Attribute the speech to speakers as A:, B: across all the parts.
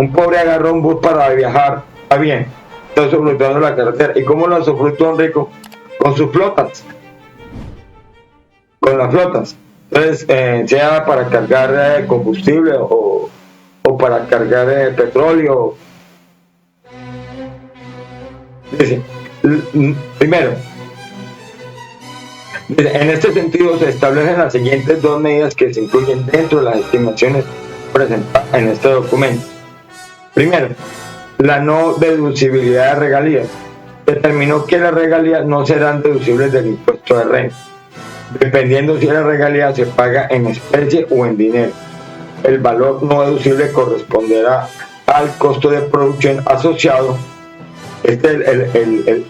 A: Un pobre agarró un bus para viajar, está bien, está usufructuando la carretera. ¿Y cómo lo usufructúa un rico? Con sus flotas, con las flotas. Entonces, sea para cargar combustible o para cargar petróleo. Dice, primero, en este sentido se establecen las siguientes dos medidas que se incluyen dentro de las estimaciones presentadas en este documento. Primero, la no deducibilidad de regalías. Determinó que las regalías no serán deducibles del impuesto de renta, dependiendo si la regalía se paga en especie o en dinero. El valor no deducible corresponderá al costo de producción asociado. Este es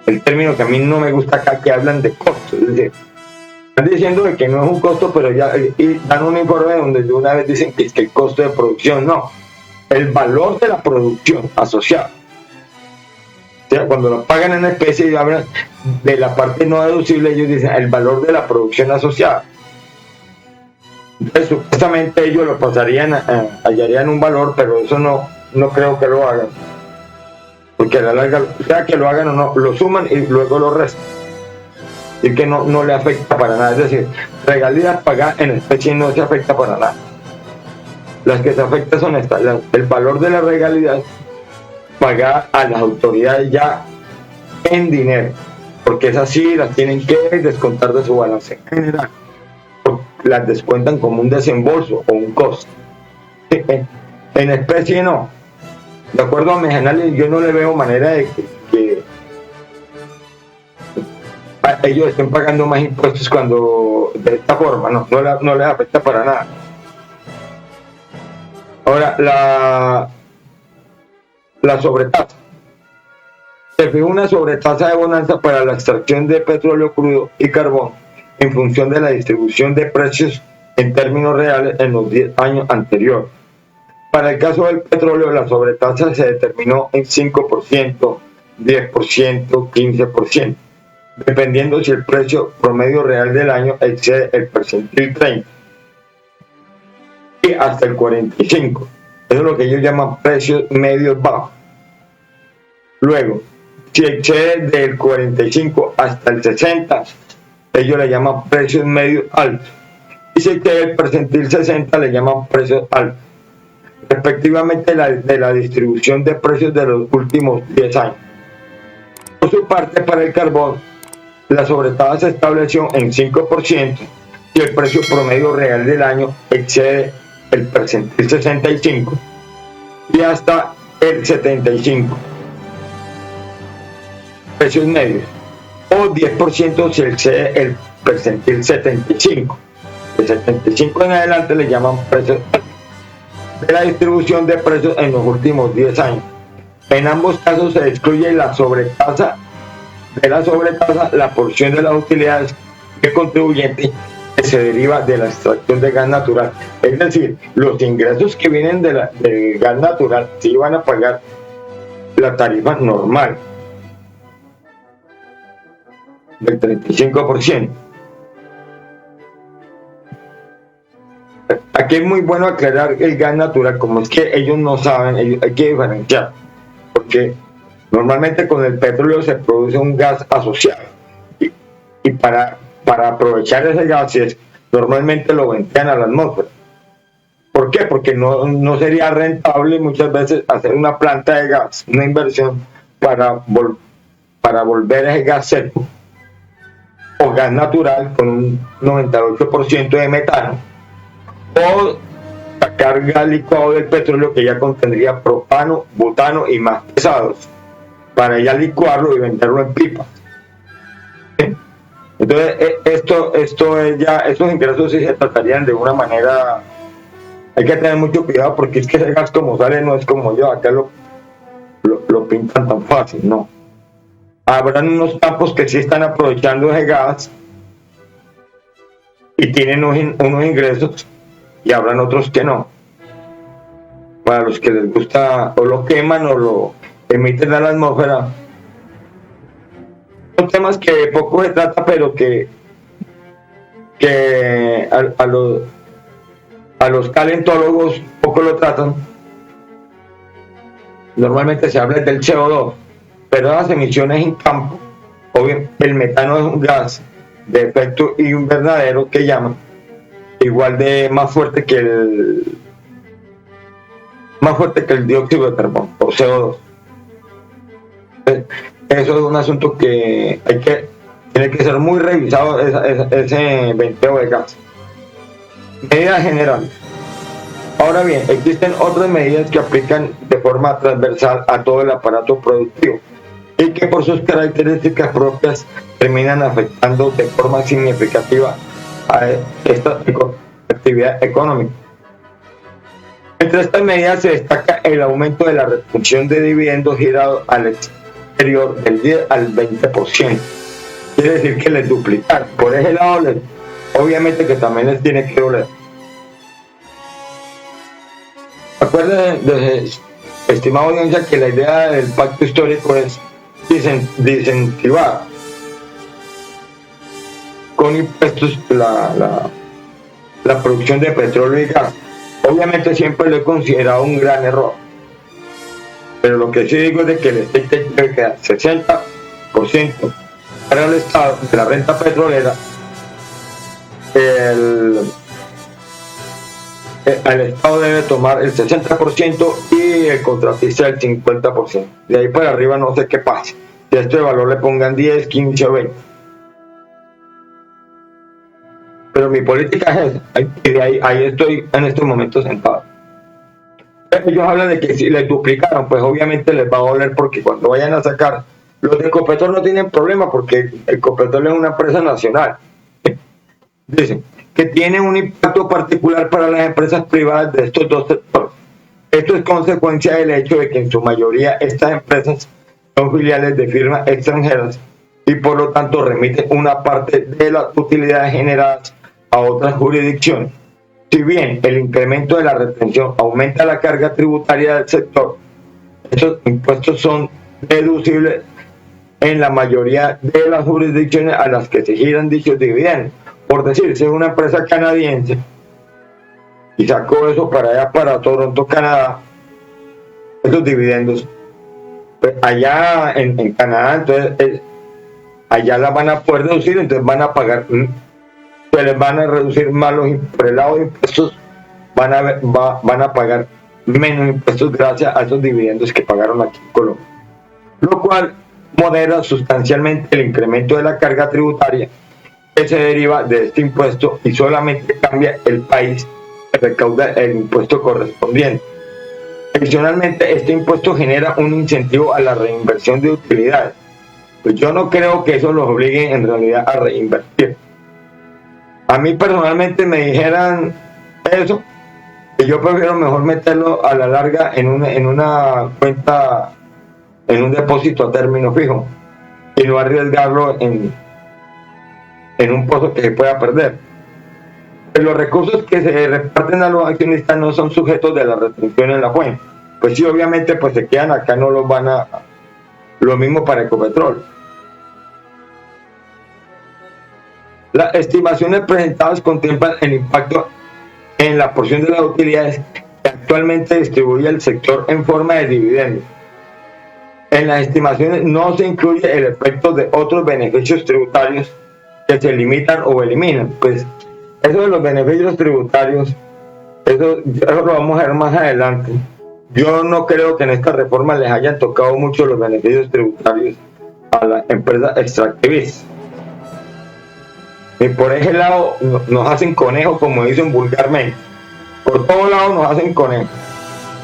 A: el término que a mí no me gusta acá, que hablan de costo. Es decir, están diciendo que no es un costo, pero ya y dan un informe donde de una vez dicen que es que el costo de producción no. El valor de la producción asociado. O sea, cuando lo pagan en especie y hablan de la parte no deducible, ellos dicen el valor de la producción asociada. Entonces, supuestamente ellos lo pasarían, hallarían un valor, pero eso no creo que lo hagan. Porque a la larga, sea que lo hagan o no, lo suman y luego lo restan. Y que no le afecta para nada. Es decir, regalías pagadas en especie no se afecta para nada. Las que se afectan son estas, el valor de las regalías pagadas a las autoridades ya en dinero, porque esas sí las tienen que descontar de su balance general, las descuentan como un desembolso o un costo. En especie no. De acuerdo a mis análisis, yo no le veo manera de que ellos estén pagando más impuestos cuando de esta forma, no les afecta para nada. Ahora, la sobretasa. Se fijó una sobretasa de bonanza para la extracción de petróleo crudo y carbón en función de la distribución de precios en términos reales en los 10 años anteriores. Para el caso del petróleo, la sobretasa se determinó en 5%, 10%, 15%, dependiendo si el precio promedio real del año excede el percentil 30 y hasta el 45. Eso es lo que ellos llaman precios medios bajos. Luego, si excede del 45 hasta el 60, ellos le llaman precios medios altos. Y si excede el percentil 60, le llaman precios altos. Respectivamente de la distribución de precios de los últimos 10 años. Por su parte, para el carbón, la sobretasa se estableció en 5% y el precio promedio real del año excede el percentil 65 y hasta el 75. Precios medios, o 10% si excede el percentil 75. De 75 en adelante le llaman precios de la distribución de precios en los últimos 10 años. En ambos casos se excluye la sobretasa. De la sobretasa, la porción de las utilidades del contribuyente que se deriva de la extracción de gas natural. Es decir, los ingresos que vienen del gas natural sí van a pagar la tarifa normal del 35%. Aquí es muy bueno aclarar el gas natural, como es que ellos no saben, hay que diferenciar, porque normalmente con el petróleo se produce un gas asociado y para aprovechar ese gas normalmente lo ventean a la atmósfera. ¿Por qué? Porque no sería rentable muchas veces hacer una planta de gas, una inversión para volver ese gas seco o gas natural con un 98% de metano, o sacar gas licuado del petróleo que ya contendría propano, butano y más pesados, para ya licuarlo y venderlo en pipas. Entonces esto es ya, estos ingresos sí se tratarían de una manera, hay que tener mucho cuidado, porque es que ese gas como sale no es como yo, acá lo pintan tan fácil, no. Habrán unos campos que sí están aprovechando ese gas y tienen unos ingresos, y habrán otros que no. Para los que les gusta o lo queman o lo emiten a la atmósfera. Son temas que poco se trata, pero que a los calentólogos poco lo tratan, normalmente se habla del CO2, pero las emisiones en campo, obviamente el metano es un gas de efecto invernadero que llaman, igual de más fuerte que el dióxido de carbono o CO2. Eso es un asunto que tiene que ser muy revisado, ese venteo de gas. Medidas generales. Ahora bien, existen otras medidas que aplican de forma transversal a todo el aparato productivo y que por sus características propias terminan afectando de forma significativa a esta actividad económica. Entre estas medidas se destaca el aumento de la retención de dividendos girado al exterior del 10 al 20%. Quiere decir que les duplicar. Por ese lado, obviamente que también les tiene que doler. Acuérdense, estimada audiencia, que la idea del pacto histórico es desincentivar con impuestos la producción de petróleo y gas. Obviamente siempre lo he considerado un gran error, pero lo que sí digo es de que el Estado debe quedar 60% para el Estado de la renta petrolera, el Estado debe tomar el 60% y el contratista el 50%. De ahí para arriba no sé qué pase. Si a este valor le pongan 10, 15 o 20. Pero mi política es esa. Y de ahí estoy en estos momentos sentado. Ellos hablan de que si les duplicaron, pues obviamente les va a doler, porque cuando vayan a sacar, los de Ecopetrol no tienen problema porque Ecopetrol es una empresa nacional. Dicen que tiene un impacto particular para las empresas privadas de estos dos sectores. Esto es consecuencia del hecho de que en su mayoría estas empresas son filiales de firmas extranjeras y por lo tanto remiten una parte de las utilidades generadas a otras jurisdicciones. Si bien el incremento de la retención aumenta la carga tributaria del sector, estos impuestos son deducibles en la mayoría de las jurisdicciones a las que se giran dichos dividendos. Por decir, si es una empresa canadiense y sacó eso para allá, para Toronto, Canadá, esos dividendos, pues allá en Canadá, entonces allá la van a poder deducir, entonces van a pagar, se les van a reducir más por el lado de impuestos, van a pagar menos impuestos gracias a esos dividendos que pagaron aquí en Colombia, lo cual modera sustancialmente el incremento de la carga tributaria que se deriva de este impuesto y solamente cambia el país que recauda el impuesto correspondiente. Adicionalmente, este impuesto genera un incentivo a la reinversión de utilidades. Pues yo no creo que eso los obligue en realidad a reinvertir. A mí personalmente me dijeran eso, que yo prefiero mejor meterlo a la larga en una cuenta, en un depósito a término fijo, y no arriesgarlo en un pozo que se pueda perder. Pero los recursos que se reparten a los accionistas no son sujetos de la retención en la fuente. Pues sí, obviamente pues se quedan acá, no los van a... Lo mismo para Ecopetrol. Las estimaciones presentadas contemplan el impacto en la porción de las utilidades que actualmente distribuye el sector en forma de dividendos. En las estimaciones no se incluye el efecto de otros beneficios tributarios que se limitan o eliminan. Pues eso de los beneficios tributarios, eso lo vamos a ver más adelante. Yo no creo que en esta reforma les hayan tocado mucho los beneficios tributarios a las empresas extractivistas. Y por ese lado nos hacen conejo, como dicen vulgarmente. Por todos lados nos hacen conejo.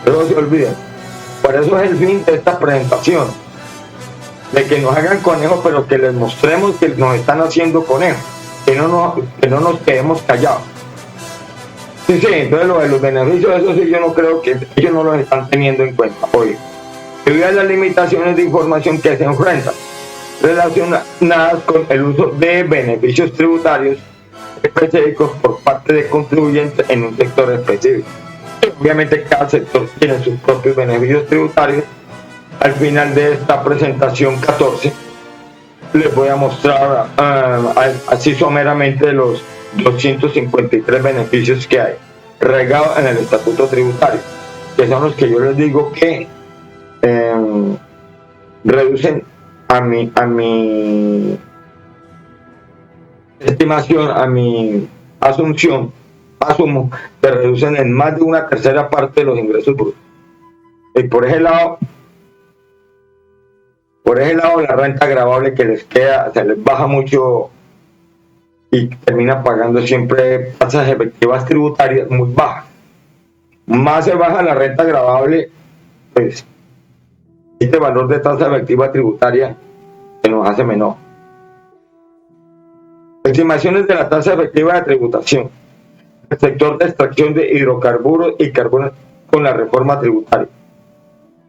A: Pero no se olviden. Por eso es el fin de esta presentación. De que nos hagan conejo, pero que les mostremos que nos están haciendo conejo. Que no nos quedemos callados. Sí, entonces lo de los beneficios, eso sí, yo no creo que ellos no los están teniendo en cuenta hoy. Debido a las limitaciones de información que se enfrentan relacionadas con el uso de beneficios tributarios específicos por parte de contribuyentes en un sector específico. Obviamente cada sector tiene sus propios beneficios tributarios. Al final de esta presentación 14 les voy a mostrar así someramente los 253 beneficios que hay regados en el estatuto tributario, que son los que yo les digo que reducen a mi estimación, a mi asumo que reducen en más de una tercera parte de los ingresos brutos. Y por ese lado la renta gravable que les queda se les baja mucho y termina pagando siempre tasas efectivas tributarias muy bajas. Más se baja la renta gravable, pues este valor de tasa efectiva tributaria se nos hace menor. Estimaciones de la tasa efectiva de tributación. El sector de extracción de hidrocarburos y carbono con la reforma tributaria.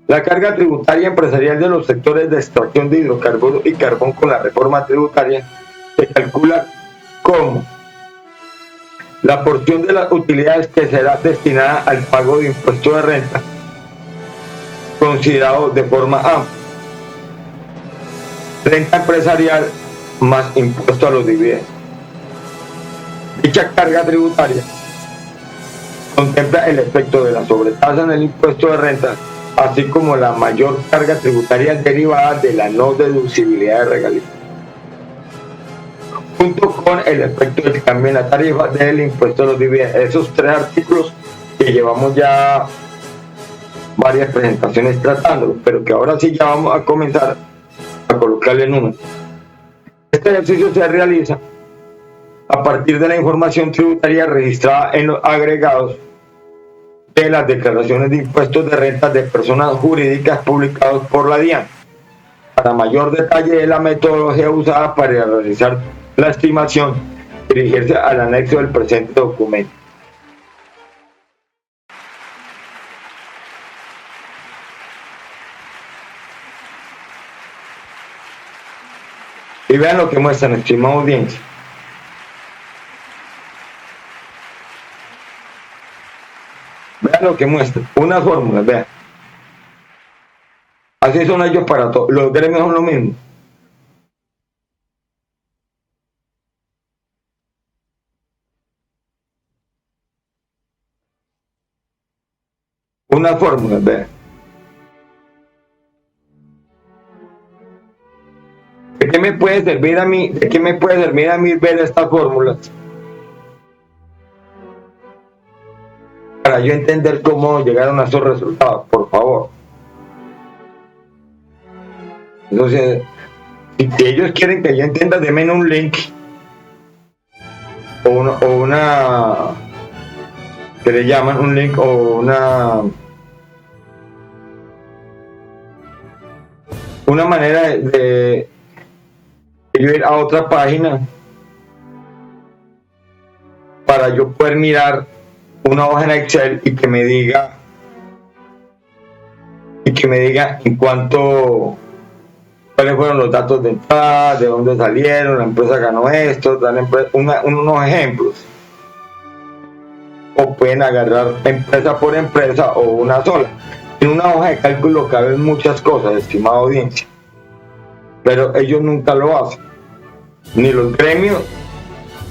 A: La carga tributaria empresarial de los sectores de extracción de hidrocarburos y carbón con la reforma tributaria se calcula como la porción de las utilidades que será destinada al pago de impuesto de renta, considerado de forma amplia. Renta empresarial más impuesto a los dividendos. Dicha carga tributaria contempla el efecto de la sobretasa en el impuesto de renta, así como la mayor carga tributaria derivada de la no deducibilidad de regalías, junto con el efecto del cambio en la tarifa del impuesto a los dividendos. Esos tres artículos que llevamos ya varias presentaciones tratando, pero que ahora sí ya vamos a comenzar a colocarle números. Este ejercicio se realiza a partir de la información tributaria registrada en los agregados de las declaraciones de impuestos de renta de personas jurídicas publicados por la DIAN. Para mayor detalle de la metodología usada para realizar la estimación, dirigirse al anexo del presente documento. Y vean lo que muestran, estimada audiencia. Vean lo que muestra, unas fórmulas, vean. Así son ellos para todos, los gremios son lo mismo. Unas fórmulas, vean. ¿De qué me puede servir a mí? ¿De qué me puede servir a mí ver estas fórmulas? Para yo entender cómo llegaron a esos resultados, por favor. Entonces, si ellos quieren que yo entienda, denme un link o una que le llaman un link o una manera de yo ir a otra página para yo poder mirar una hoja en Excel y que me diga en cuánto, cuáles fueron los datos de entrada, de dónde salieron, la empresa ganó esto, unos ejemplos. O pueden agarrar empresa por empresa o una sola. En una hoja de cálculo caben muchas cosas, estimada audiencia, pero ellos nunca lo hacen, ni los gremios.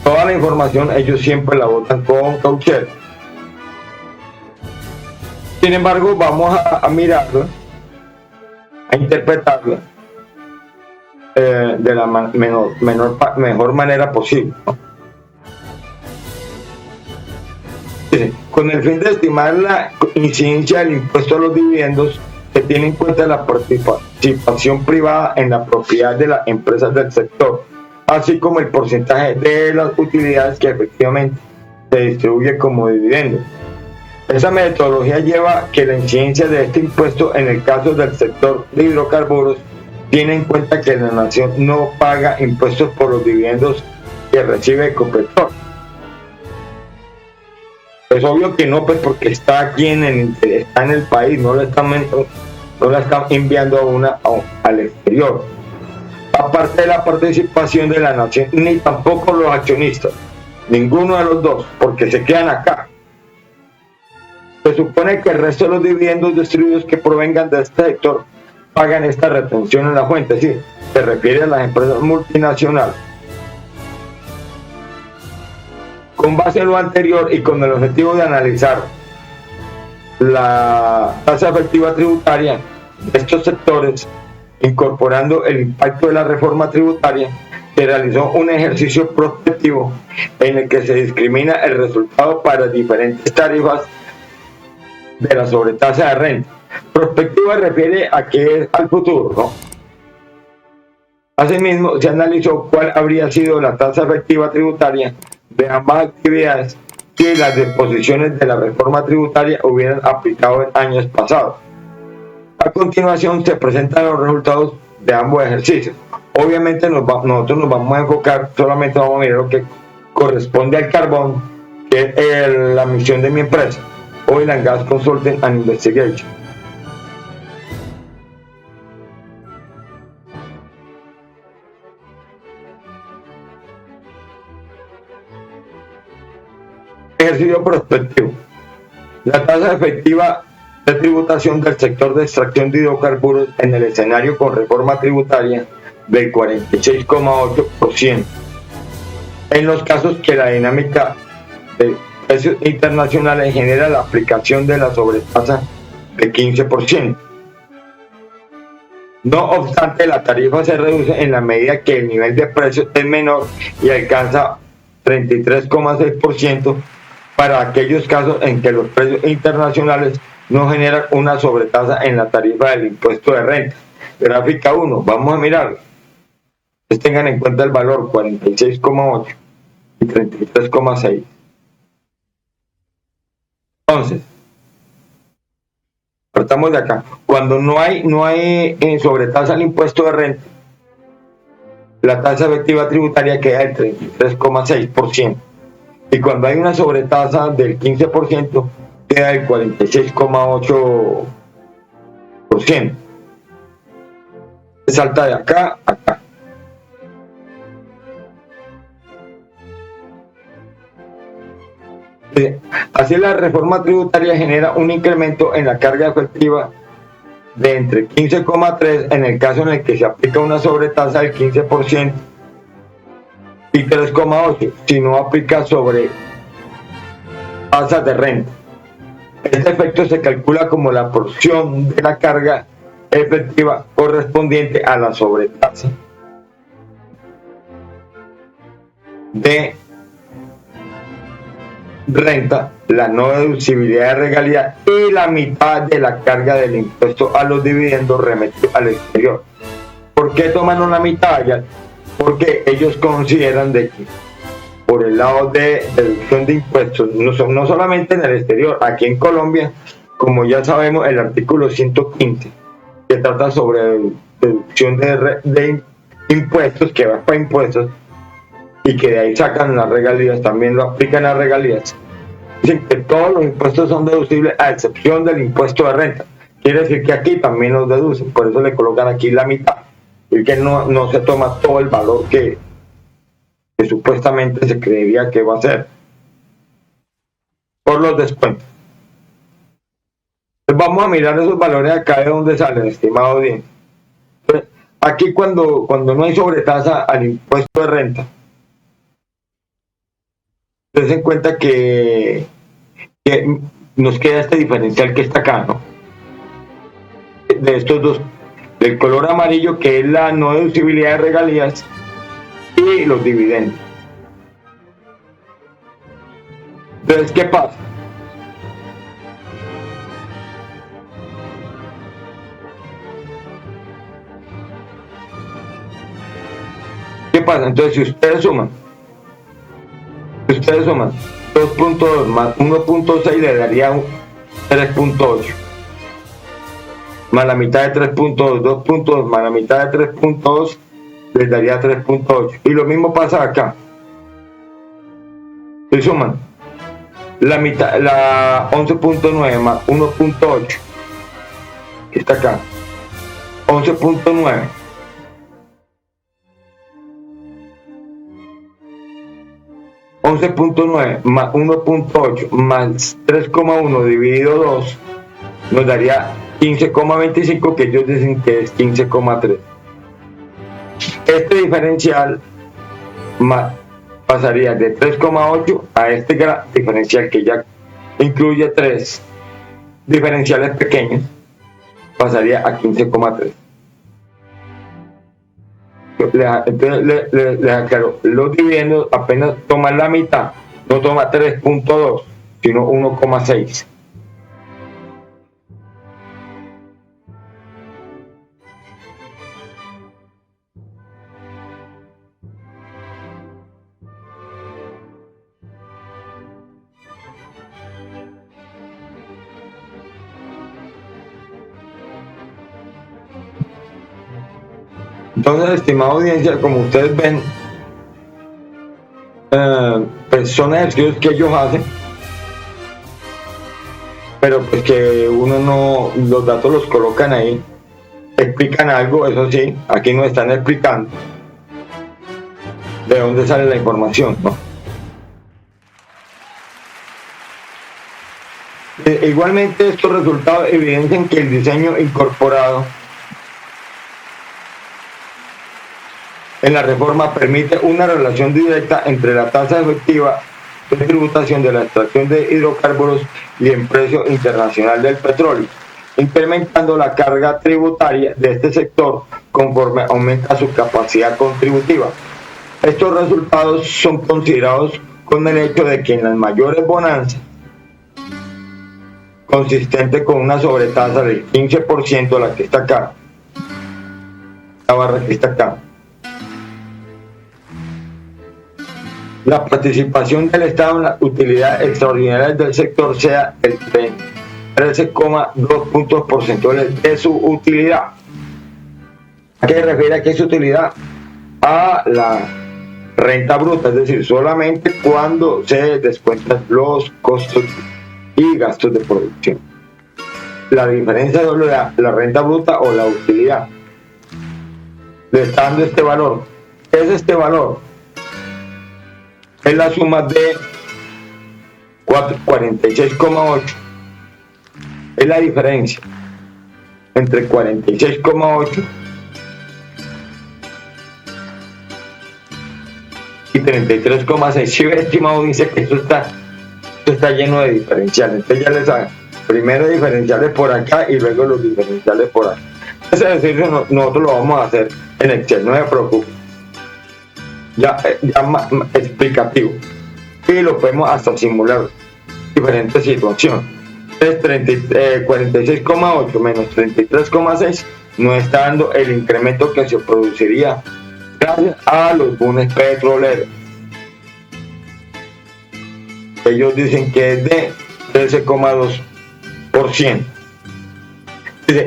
A: Toda la información ellos siempre la botan con cauchera. Sin embargo, vamos a mirarla, a interpretarla de la mejor manera posible, ¿no? Con el fin de estimar la incidencia del impuesto a los dividendos, se tiene en cuenta la participación privada en la propiedad de las empresas del sector, así como el porcentaje de las utilidades que efectivamente se distribuye como dividendos. Esa metodología lleva que la incidencia de este impuesto en el caso del sector de hidrocarburos tiene en cuenta que la nación no paga impuestos por los dividendos que recibe Ecopetrol. Es obvio que no, pues porque está aquí está en el país, no la están enviando al exterior. Aparte de la participación de la nación, ni tampoco los accionistas, ninguno de los dos, porque se quedan acá. Se supone que el resto de los dividendos distribuidos que provengan de este sector pagan esta retención en la fuente, es decir, se refiere a las empresas multinacionales. Con base en lo anterior y con el objetivo de analizar la tasa efectiva tributaria, de estos sectores, incorporando el impacto de la reforma tributaria, se realizó un ejercicio prospectivo en el que se discrimina el resultado para diferentes tarifas de la sobretasa de renta. Prospectiva refiere a que es al futuro, ¿no? Asimismo, se analizó cuál habría sido la tasa efectiva tributaria de ambas actividades si las disposiciones de la reforma tributaria hubieran aplicado en años pasados. A continuación se presentan los resultados de ambos ejercicios. Obviamente nosotros nos vamos a enfocar, solamente vamos a mirar lo que corresponde al carbón, que es la misión de mi empresa, Oil and Gas Consulting and Investigation. Ejercicio prospectivo. La tasa efectiva de tributación del sector de extracción de hidrocarburos en el escenario con reforma tributaria del 46,8%. En los casos que la dinámica de precios internacionales genera la aplicación de la sobretasa de 15%. No obstante, la tarifa se reduce en la medida que el nivel de precios es menor y alcanza 33,6% para aquellos casos en que los precios internacionales no generan una sobretasa en la tarifa del impuesto de renta. Gráfica 1, vamos a mirar. Tengan en cuenta el valor 46,8 y 33,6. Entonces, partamos de acá. Cuando no hay sobretasa al impuesto de renta, la tasa efectiva tributaria queda del 33,6%. Y cuando hay una sobretasa del 15%, queda del 46,8%. Salta de acá a acá. Así la reforma tributaria genera un incremento en la carga efectiva de entre 15,3 en el caso en el que se aplica una sobretasa del 15% y 3,8 si no aplica sobre tasas de renta. Este efecto se calcula como la porción de la carga efectiva correspondiente a la sobretasa de renta, la no deducibilidad de regalías y la mitad de la carga del impuesto a los dividendos remitidos al exterior. ¿Por qué toman una mitad? Porque ellos consideran de que por el lado de deducción de impuestos, no solamente en el exterior, aquí en Colombia, como ya sabemos, el artículo 115, que trata sobre deducción de impuestos, que va para impuestos, y que de ahí sacan las regalías, también lo aplican a regalías. Dicen que todos los impuestos son deducibles a excepción del impuesto de renta. Quiere decir que aquí también los deducen, por eso le colocan aquí la mitad, y que no se toma todo el valor que supuestamente se creería que va a ser por los descuentos. Entonces vamos a mirar esos valores acá de dónde salen, estimado audiencia. Aquí cuando no hay sobretasa al impuesto de renta, se en cuenta que nos queda este diferencial que está acá, ¿no? De estos dos, del color amarillo, que es la no deducibilidad de regalías, y los dividendos. Entonces, ¿qué pasa? ¿Qué pasa? Entonces, si ustedes suman 2.2 más 1.6 le daría 3.8, más la mitad de 3.2, 2.2 más la mitad de 3.2 les daría 3.8, y lo mismo pasa acá. Si suman la mitad, la 11.9 más 1.8 que está acá, 11.9 11.9 más 1.8 más 3,1 dividido 2 nos daría 15,25, que ellos dicen que es 15,3. Este diferencial pasaría de 3,8 a este diferencial que ya incluye 3 diferenciales pequeños, pasaría a 15,3. Entonces les aclaro, los dividendos apenas toman la mitad, no toma 3.2, sino 1,6. Entonces, estimada audiencia, como ustedes ven, pues son ejercicios que ellos hacen, pero pues que uno no, los datos los colocan ahí, explican algo, eso sí, aquí nos están explicando de dónde sale la información, ¿no? Igualmente, estos resultados evidencian que el diseño incorporado en la reforma permite una relación directa entre la tasa efectiva de tributación de la extracción de hidrocarburos y el precio internacional del petróleo, incrementando la carga tributaria de este sector conforme aumenta su capacidad contributiva. Estos resultados son considerados con el hecho de que en las mayores bonanzas, consistente con una sobretasa del 15%, la que está acá, la barra que está acá, la participación del Estado en las utilidades extraordinarias del sector sea el 13,2 puntos porcentuales de su utilidad. ¿A qué se refiere a qué es su utilidad? A la renta bruta, es decir, solamente cuando se descuentan los costos y gastos de producción. La diferencia de la renta bruta o la utilidad le está dando este valor. ¿Qué es este valor? Es la suma de 46,8. Es la diferencia entre 46,8 y 33,6. Si ve, estimado, dice que esto está lleno de diferenciales. Entonces ya les saben, primero diferenciales por acá y luego los diferenciales por acá. Es decir, nosotros lo vamos a hacer en Excel, no se preocupen. Ya explicativo, y lo podemos hasta simular diferentes situaciones. Es 46,8 menos 33,6 no está dando el incremento que se produciría gracias a los bonos petroleros. Ellos dicen que es de 13,2%.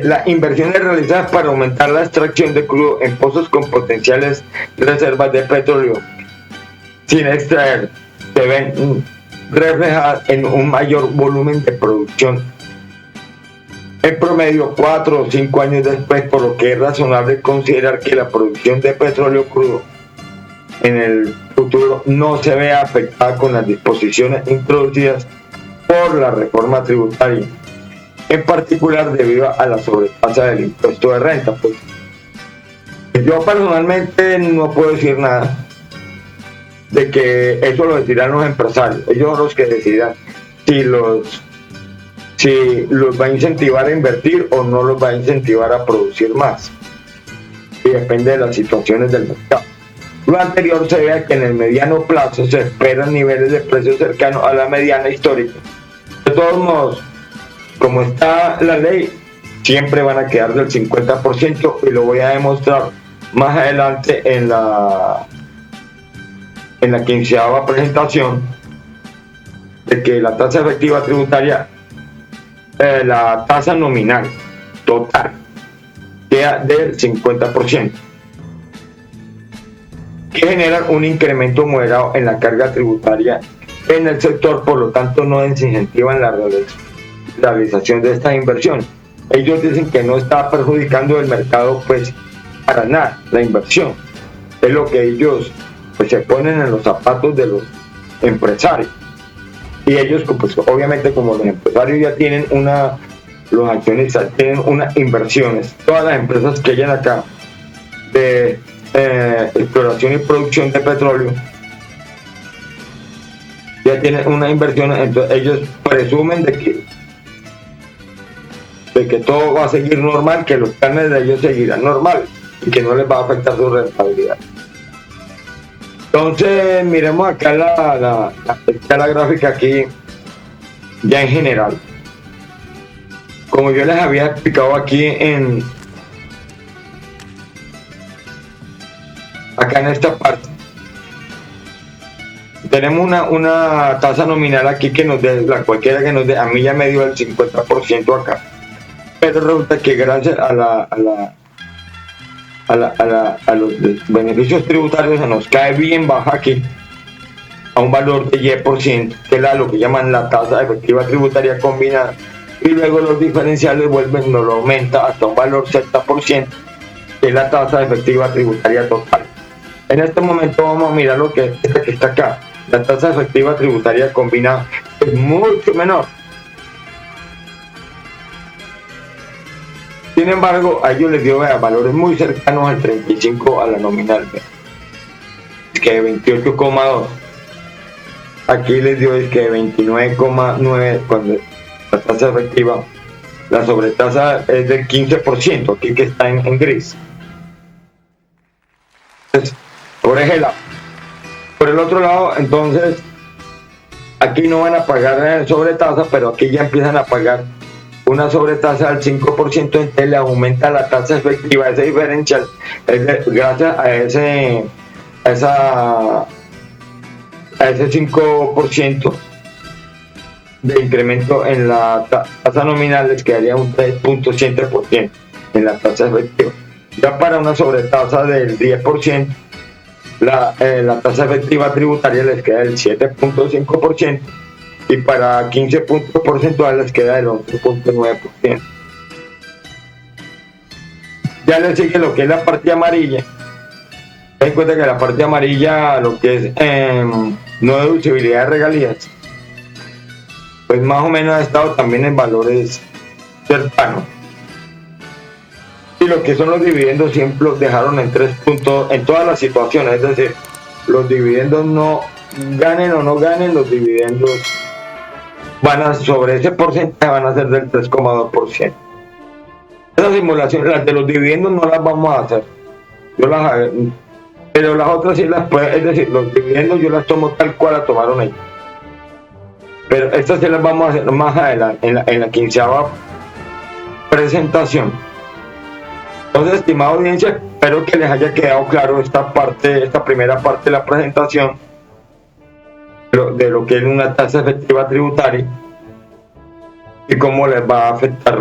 A: Las inversiones realizadas para aumentar la extracción de crudo en pozos con potenciales reservas de petróleo sin extraer se ven reflejadas en un mayor volumen de producción en promedio 4 o 5 años después, por lo que es razonable considerar que la producción de petróleo crudo en el futuro no se vea afectada con las disposiciones introducidas por la reforma tributaria, en particular debido a la sobretasa del impuesto de renta. Pues yo personalmente no puedo decir nada de que eso lo decidirán los empresarios. Ellos son los que decidan si los va a incentivar a invertir o no los va a incentivar a producir más, y depende de las situaciones del mercado. Lo anterior se ve que en el mediano plazo se esperan niveles de precios cercanos a la mediana histórica. De todos modos, como está la ley, siempre van a quedar del 50%, y lo voy a demostrar más adelante en la 15ª presentación, de que la tasa efectiva tributaria, la tasa nominal total, queda del 50%, que genera un incremento moderado en la carga tributaria en el sector, por lo tanto no desincentivan la realización de estas inversiones. Ellos dicen que no está perjudicando el mercado, pues para nada, la inversión. Es lo que ellos pues se ponen en los zapatos de los empresarios. Y ellos, pues obviamente, como los empresarios ya tienen los accionistas tienen unas inversiones, todas las empresas que hayan acá de exploración y producción de petróleo ya tienen unas inversiones, entonces ellos presumen de que de que todo va a seguir normal, que los planes de ellos seguirán normal y que no les va a afectar su rentabilidad. Entonces miremos acá la gráfica aquí ya en general. Como yo les había explicado aquí acá en esta parte, tenemos una tasa nominal aquí que nos dé, la cualquiera que nos dé, a mí ya me dio el 50% acá, pero resulta que gracias a los beneficios tributarios se nos cae bien baja aquí a un valor de 10%, que es lo que llaman la tasa efectiva tributaria combinada, y luego los diferenciales nos lo aumenta hasta un valor 70%, que es la tasa efectiva tributaria total. En este momento vamos a mirar lo que está acá. La tasa efectiva tributaria combinada es mucho menor. Sin embargo, a ellos les dio valores muy cercanos al 35 a la nominal, es que 28,2. Aquí les dio es que 29,9 cuando la tasa efectiva, la sobretasa es del 15%, aquí que está en gris. Entonces, por ese lado. Por el otro lado, entonces, aquí no van a pagar sobretasa, pero aquí ya empiezan a pagar una sobretasa del 5%, entonces le aumenta la tasa efectiva, ese diferencial, gracias a ese 5% de incremento en la tasa nominal, les quedaría un 3.7% en la tasa efectiva. Ya para una sobretasa del 10%, la tasa efectiva tributaria les queda el 7.5%, y para 15 puntos porcentuales les queda el 11.9%. Ya les sigue lo que es la parte amarilla. Ten en cuenta que la parte amarilla, lo que es no deducibilidad de regalías, pues más o menos ha estado también en valores cercanos. Y lo que son los dividendos siempre los dejaron en 3 puntos en todas las situaciones, es decir, los dividendos no ganen o no ganen, los dividendos sobre ese porcentaje van a ser del 3,2%. Esas simulaciones, las de los dividendos no las vamos a hacer, pero las otras sí las puedo, es decir, los dividendos yo las tomo tal cual la tomaron ellos, pero estas sí las vamos a hacer más adelante en la 15ª presentación. Entonces, estimada audiencia, espero que les haya quedado claro esta primera parte de la presentación de lo que es una tasa efectiva tributaria y cómo les va a afectar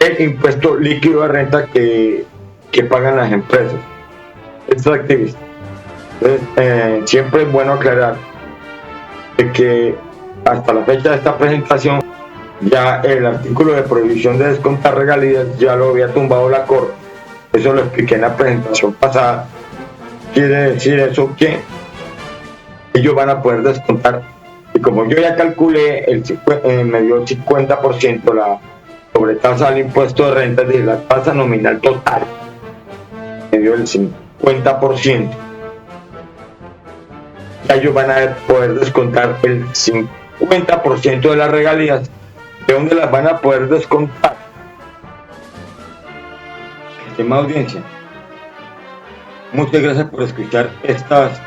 A: el impuesto líquido de renta que pagan las empresas extractivistas. Entonces, siempre es bueno aclarar de que hasta la fecha de esta presentación ya el artículo de prohibición de descontar regalías ya lo había tumbado la Corte. Eso lo expliqué en la presentación pasada. Quiere decir eso que ellos van a poder descontar, y como yo ya calculé me dio el 50% la sobretasa del impuesto de renta, es decir, la tasa nominal total me dio el 50%, ya ellos van a poder descontar el 50% de las regalías. ¿De dónde las van a poder descontar? Estimada audiencia, muchas gracias por escuchar estas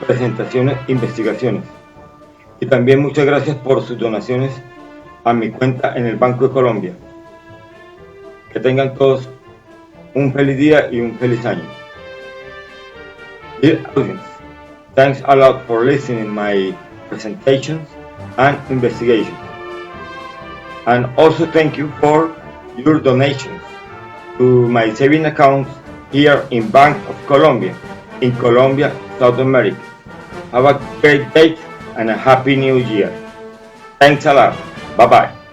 A: presentaciones e investigaciones, y también muchas gracias por sus donaciones a mi cuenta en el Banco de Colombia. Que tengan todos un feliz día y un feliz año. Dear audience, thanks a lot for listening my presentations and investigations. And also thank you for your donations to my saving accounts here in Bank of Colombia, in Colombia, South America. Have a great day and a happy new year. Thanks a lot. Bye-bye.